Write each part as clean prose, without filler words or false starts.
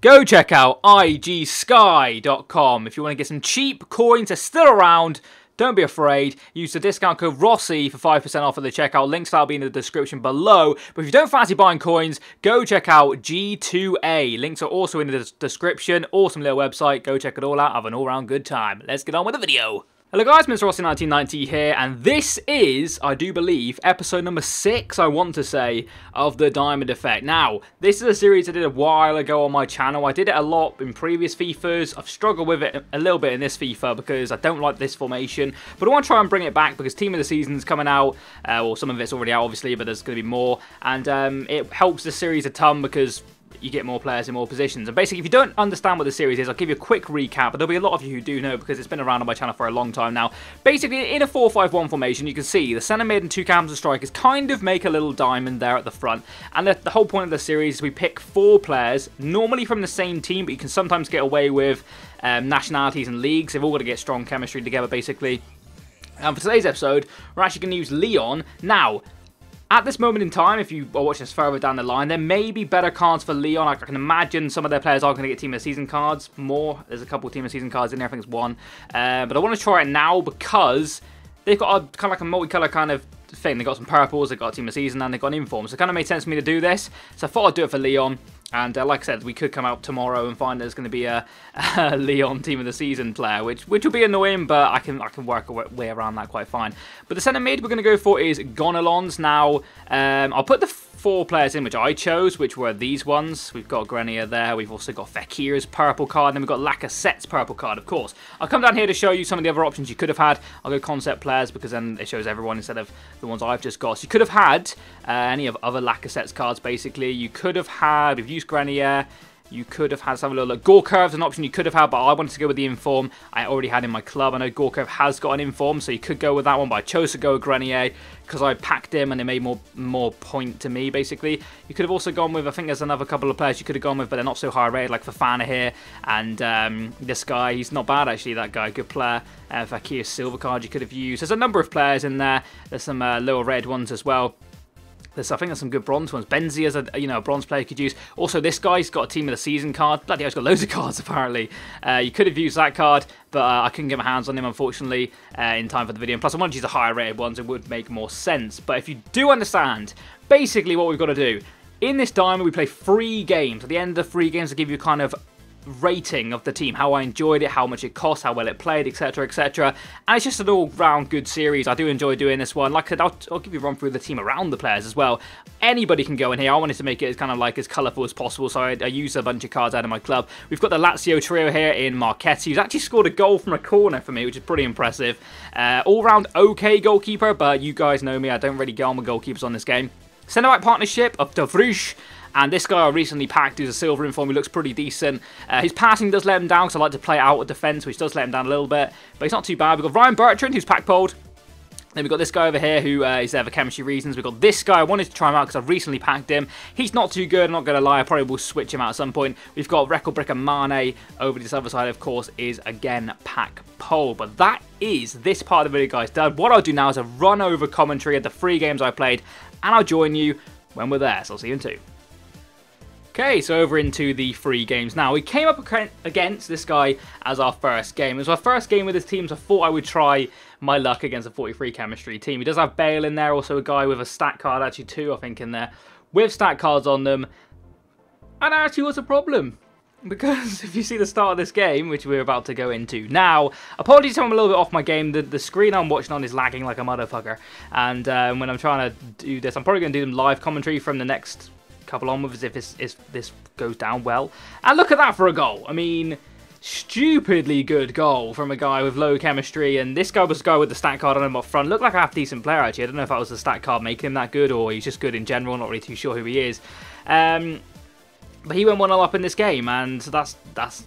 Go check out igsky.com if you want to get some cheap coins. They're still around. Don't be afraid. Use the discount code Rossi for 5% off at the checkout. Links that'll be in the description below. But if you don't fancy buying coins, go check out G2A. Links are also in the description. Awesome little website. Go check it all out. Have an all-round good time. Let's get on with the video. Hello guys, Mr. Rossi 1990 here, and this is, I do believe, episode number 6, I want to say, of the Diamond Effect. Now, this is a series I did a while ago on my channel. I did it a lot in previous FIFAs. I've struggled with it a little bit in this FIFA because I don't like this formation, but I want to try and bring it back because Team of the Season's coming out, well, some of it's already out, obviously, but there's going to be more, and it helps the series a ton because you get more players in more positions. And basically, if you don't understand what the series is, I'll give you a quick recap, but there'll be a lot of you who do know because it's been around on my channel for a long time now. Basically, in a 4-5-1 formation, you can see the centre mid and 2 cams and strikers kind of make a little diamond there at the front. And the whole point of the series is we pick 4 players, normally from the same team, but you can sometimes get away with nationalities and leagues. They've all got to get strong chemistry together, basically. And for today's episode, we're actually going to use LYON. Now, at this moment in time, if you are watching this further down the line, there may be better cards for LYON. I can imagine some of their players are going to get Team of the Season cards. More. There's a couple of Team of the Season cards in there. I think it's 1. But I want to try it now because they've got a kind of like a multicolour kind of thing. They've got some purples, they've got a Team of the Season, and they've got an inform. So it kind of made sense for me to do this. So I thought I'd do it for LYON. And like I said, we could come out tomorrow and find there's going to be a LYON Team of the Season player, which will be annoying, but I can work a way around that quite fine. But the centre mid we're going to go for is Gonalons. Now, I'll put the 4 players in which I chose, which were these ones. We've got Grenier there. We've also got Fekir's purple card, and then we've got Lacazette's purple card, of course. I'll come down here to show you some of the other options you could have had. I'll go concept players because then it shows everyone instead of the ones I've just got. So you could have had any of other Lacazette's cards, basically. You could have had, we've used Grenier. You could have had some little look. Gorkurv's an option you could have had, but I wanted to go with the Inform I already had in my club. I know Gorkurv has got an Inform, so you could go with that one, but I chose to go with Grenier because I packed him and it made more point to me, basically. You could have also gone with, I think there's another couple of players you could have gone with, but they're not so high rated, like Fofana here, and this guy, he's not bad actually, that guy, good player. Fakir's silver card you could have used. There's a number of players in there. There's some lower red ones as well. I think there's some good bronze ones. Benzia's a bronze player you could use. Also, this guy's got a Team of the Season card. Bloody hell, he's got loads of cards, apparently. You could have used that card, but I couldn't get my hands on him, unfortunately, in time for the video. And plus, I wanted to use the higher rated ones. It would make more sense. But if you do understand, basically what we've got to do, in this diamond, we play 3 games. At the end of the 3 games, I give you kind of rating of the team, how I enjoyed it, how much it cost, how well it played, etc, etc. And it's just an all-round good series. I do enjoy doing this one. Like I said, I'll give you a run through the team around the players as well. Anybody can go in here. I wanted to make it as kind of like as colourful as possible, so I used a bunch of cards out of my club. We've got the Lazio trio here in Marchetti, who's actually scored a goal from a corner for me, which is pretty impressive. All-round okay goalkeeper, but you guys know me, I don't really go on with goalkeepers on this game. Centre-back partnership of De Vrij. And this guy I recently packed, who's a silver inform, he looks pretty decent. His passing does let him down, because I like to play out of defence, which does let him down a little bit. But he's not too bad. We've got Ryan Bertrand, who's pack pulled. Then we've got this guy over here, who is there for chemistry reasons. We've got this guy. I wanted to try him out because I've recently packed him. He's not too good, I'm not going to lie. I probably will switch him out at some point. We've got Record Brick and Mane. Over this other side, of course, is, again, pack pulled. But that is this part of the video, guys, done. What I'll do now is a run over commentary of the 3 games I played, and I'll join you when we're there. So I'll see you in 2. Okay, so over into the 3 games now. We came up against this guy as our first game. It was our first game with his team, so I thought I would try my luck against a 43 chemistry team. He does have Bale in there, also a guy with a stat card, actually 2, I think, in there, with stat cards on them. And that actually was a problem, because if you see the start of this game, which we're about to go into now, apologies if I'm a little bit off my game. The screen I'm watching on is lagging like a motherfucker. And when I'm trying to do this, I'm probably going to do them live commentary from the next couple onwards if this goes down well. And look at that for a goal. I mean, stupidly good goal from a guy with low chemistry, and this guy was a guy with the stat card on him up front. Looked like a half decent player, actually. I don't know if that was the stat card making him that good, or he's just good in general. Not really too sure who he is. But he went 1-0 up in this game, and that's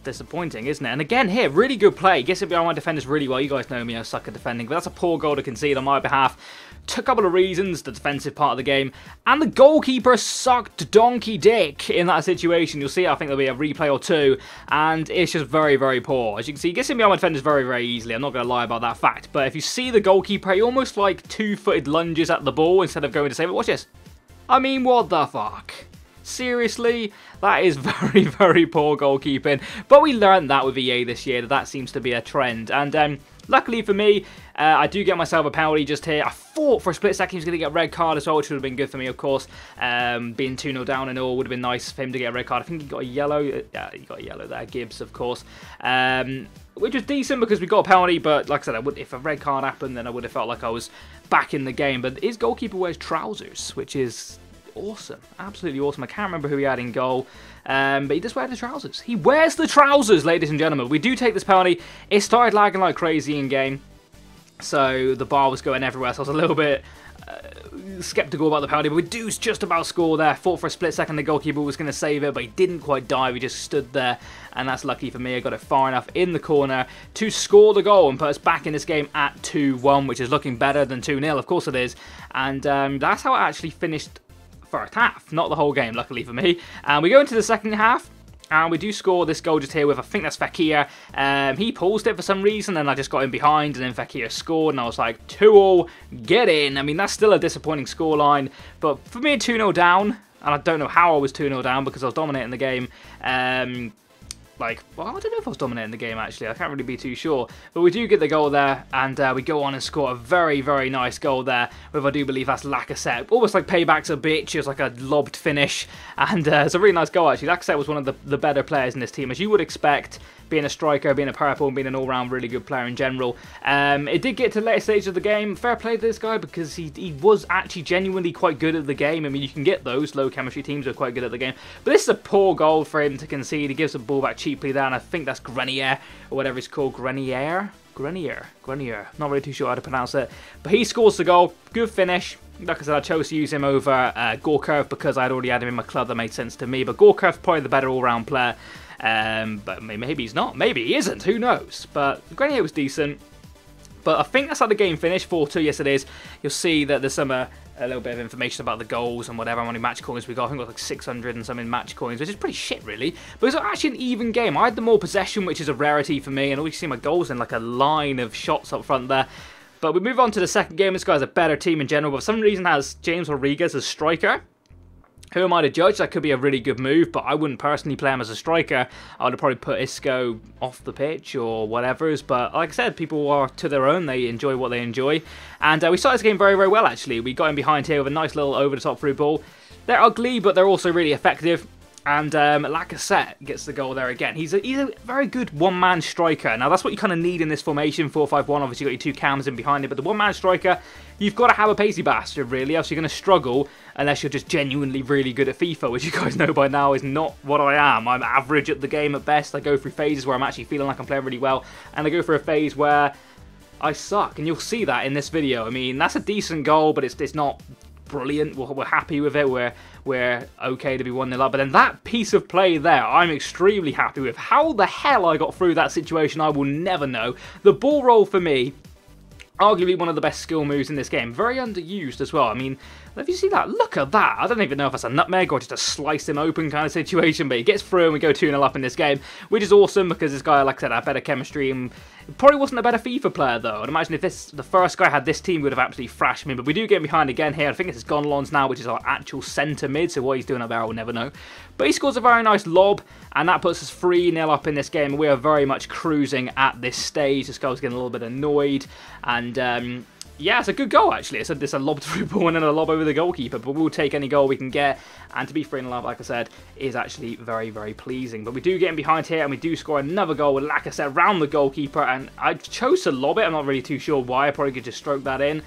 disappointing, isn't it? And again here, really good play. Gets it behind my defenders really well. You guys know me, I suck at defending, but that's a poor goal to concede on my behalf. Took a couple of reasons, the defensive part of the game, and the goalkeeper sucked donkey dick in that situation. You'll see, I think there'll be a replay or 2, and it's just very, very poor. As you can see, he gets in behind my defenders very, very easily. I'm not going to lie about that fact, but if you see the goalkeeper, he almost like 2-footed lunges at the ball instead of going to save it. Watch this. I mean, what the fuck? Seriously, that is very, very poor goalkeeping. But we learned that with EA this year, that seems to be a trend. And luckily for me, I do get myself a penalty just here. I thought for a split second he was going to get a red card as well, which would have been good for me, of course. Being 2-0 down and all would have been nice for him to get a red card. I think he got a yellow. Yeah, he got a yellow there. Gibbs, of course. Which was decent because we got a penalty, but like I said, if a red card happened, then I would have felt like I was back in the game. But his goalkeeper wears trousers, which is awesome. Absolutely awesome. I can't remember who he had in goal, but he does wear the trousers. He wears the trousers, ladies and gentlemen. We do take this penalty. It started lagging like crazy in game, so the bar was going everywhere, so I was a little bit skeptical about the penalty, but we do just about score there. Thought for a split second the goalkeeper was going to save it, but he didn't quite dive. He just stood there, and that's lucky for me. I got it far enough in the corner to score the goal and put us back in this game at 2-1, which is looking better than 2-0. Of course it is, and that's how it actually finished first half, not the whole game, luckily for me. And we go into the second half, and we do score this goal just here with, I think that's Fekir. He paused it for some reason, and I just got in behind, and then Fekir scored, and I was like, 2-0, get in. I mean, that's still a disappointing scoreline, but for me, 2-0 down, and I don't know how I was 2-0 down because I was dominating the game. Well, I don't know if I was dominating the game, actually. I can't really be too sure. But we do get the goal there, and we go on and score a very, very nice goal there with, I do believe that's Lacazette. Almost like Payback's a bitch. It was like a lobbed finish, and it's a really nice goal, actually. Lacazette was one of the better players in this team, as you would expect, being a striker, being a purple, and being an all-round really good player in general. It did get to the later stage of the game. Fair play to this guy, because he was actually genuinely quite good at the game. I mean, you can get those low chemistry teams who are quite good at the game. But this is a poor goal for him to concede. He gives the ball back cheaply there, and I think that's Grenier, or whatever it's called. Grenier? Not really too sure how to pronounce it. But he scores the goal. Good finish. Like I said, I chose to use him over Gorkurv because I'd already had him in my club. That made sense to me. But Gorkurv's probably the better all-round player. But maybe he's not. Maybe he isn't. Who knows? But Grenier was decent. But I think that's how the game finished. 4-2, yes it is. You'll see that there's some a little bit of information about the goals and whatever, how many match coins we got. I think we got like 600 and some in match coins, which is pretty shit, really. But it was actually an even game. I had the more possession, which is a rarity for me, and all you see my goals in like a line of shots up front there. But we move on to the second game. This guy's a better team in general, but for some reason has James Rodriguez as striker. Who am I to judge? That could be a really good move, but I wouldn't personally play him as a striker. I would have probably put Isco off the pitch or whatever's. But like I said, people are to their own. They enjoy what they enjoy. And we started this game very, very well, actually. We got in behind here with a nice little over-the-top through ball. They're ugly, but they're also really effective. And Lacazette gets the goal there again. He's a very good one-man striker. Now, that's what you kind of need in this formation, 4-5-1. Obviously, you've got your two cams in behind it. But the one-man striker, you've got to have a pacey bastard, really. Else you're going to struggle unless you're just genuinely really good at FIFA, which you guys know by now is not what I am. I'm average at the game at best. I go through phases where I'm actually feeling like I'm playing really well. And I go through a phase where I suck. And you'll see that in this video. I mean, that's a decent goal, but it's not brilliant. We're happy with it. We're okay to be 1-0 up. But then that piece of play there, I'm extremely happy with. How the hell I got through that situation, I will never know. The ball roll for me, arguably one of the best skill moves in this game. Very underused as well. I mean, if you see that, look at that. I don't even know if that's a nutmeg or just a slice him open kind of situation, but he gets through and we go 2-0 up in this game, which is awesome because this guy, like I said, had better chemistry and probably wasn't a better FIFA player though. I'd imagine if the first guy had this team, we would have absolutely thrashed me, but we do get behind again here. I think this is Gonlons now, which is our actual centre mid, so what he's doing up there, I will never know. But he scores a very nice lob, and that puts us 3-0 up in this game. We are very much cruising at this stage. This guy's getting a little bit annoyed, and yeah, it's a good goal, actually. It's a lob through ball and then a lob over the goalkeeper, but we'll take any goal we can get. And to be 3-0 up, like I said, is actually very, very pleasing. But we do get in behind here, and we do score another goal with Lacazette round the goalkeeper. And I chose to lob it. I'm not really too sure why. I probably could just stroke that in.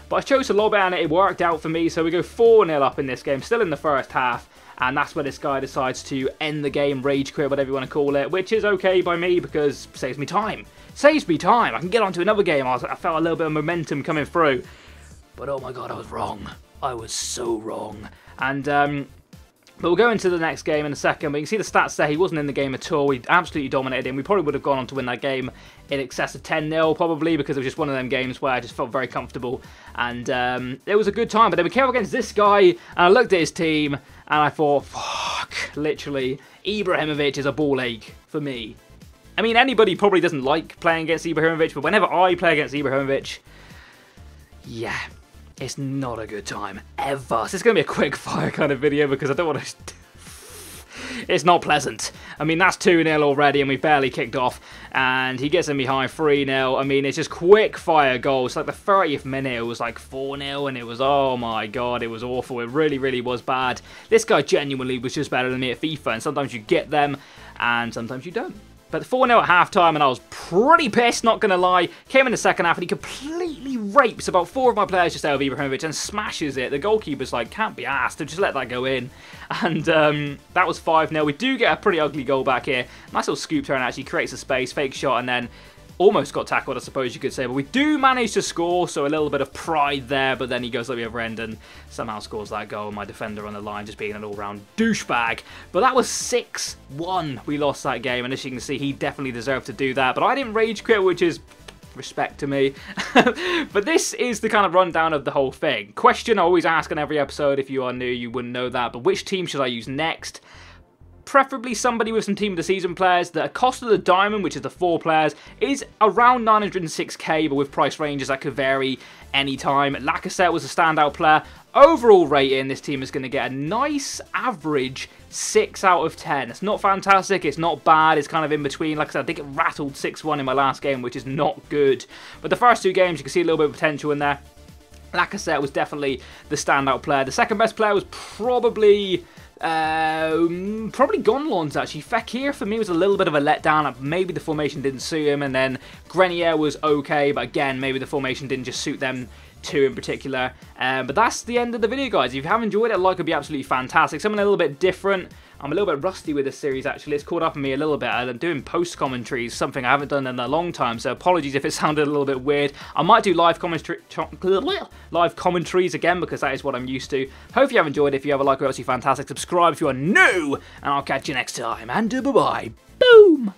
But I chose to lob it, and it worked out for me. So we go 4-0 up in this game, still in the first half. And that's where this guy decides to end the game, rage quit, whatever you want to call it, which is okay by me because it saves me time. Saves me time. I can get on to another game. I felt a little bit of momentum coming through. But oh my god, I was wrong. I was so wrong. And but we'll go into the next game in a second. But you can see the stats there. He wasn't in the game at all. We absolutely dominated him. We probably would have gone on to win that game in excess of 10-0 probably, because it was just one of them games where I just felt very comfortable. And it was a good time. But then we came up against this guy, and I looked at his team, and I thought, fuck, literally, Ibrahimovic is a ball ache for me. I mean, anybody probably doesn't like playing against Ibrahimovic, but whenever I play against Ibrahimovic, yeah, it's not a good time, ever. So it's going to be a quick fire kind of video because I don't want to it's not pleasant. I mean, that's 2-0 already, and we've barely kicked off. And he gets in behind 3-0. I mean, it's just quick fire goals. Like the 30th minute, it was like 4-0, and it was, oh my god, it was awful. It really, really was bad. This guy genuinely was just better than me at FIFA, and sometimes you get them, and sometimes you don't. But 4-0 at half-time, and I was pretty pissed, not going to lie. Came in the second half, and he completely rapes about 4 of my players just out of Ibrahimovic and smashes it. The goalkeeper's like, can't be asked to just let that go in. And that was 5-0. We do get a pretty ugly goal back here. Nice little scoop turn, actually. Creates a space, fake shot, and then almost got tackled, I suppose you could say. But we do manage to score, so a little bit of pride there. But then he goes up the other end and somehow scores that goal. My defender on the line just being an all-round douchebag. But that was 6-1. We lost that game. And as you can see, he definitely deserved to do that. But I didn't rage quit, which is respect to me. But this is the kind of rundown of the whole thing. Question I always ask on every episode. If you are new, you wouldn't know that. But which team should I use next? Preferably somebody with some Team of the Season players. The cost of the diamond, which is the 4 players, is around 906k, but with price ranges that could vary anytime. Lacazette was a standout player. Overall rating, this team is going to get a nice average 6 out of 10. It's not fantastic, it's not bad, it's kind of in between. Like I said, I think it rattled 6-1 in my last game, which is not good. But the first 2 games, you can see a little bit of potential in there. Lacazette was definitely the standout player. The second best player was probably Gonlon's actually. Fekir for me was a little bit of a letdown. Maybe the formation didn't suit him, and then Grenier was okay, but again, maybe the formation didn't just suit them two in particular. But that's the end of the video, guys. If you have enjoyed it, a like would be absolutely fantastic. Something a little bit different. I'm a little bit rusty with this series, actually. It's caught up on me a little bit. I'm doing post commentaries, something I haven't done in a long time, so apologies if it sounded a little bit weird. I might do live commentaries again, because that is what I'm used to. Hope you have enjoyed it. If you have a like, obviously fantastic. Subscribe if you are new, and I'll catch you next time. And bye-bye. Boom!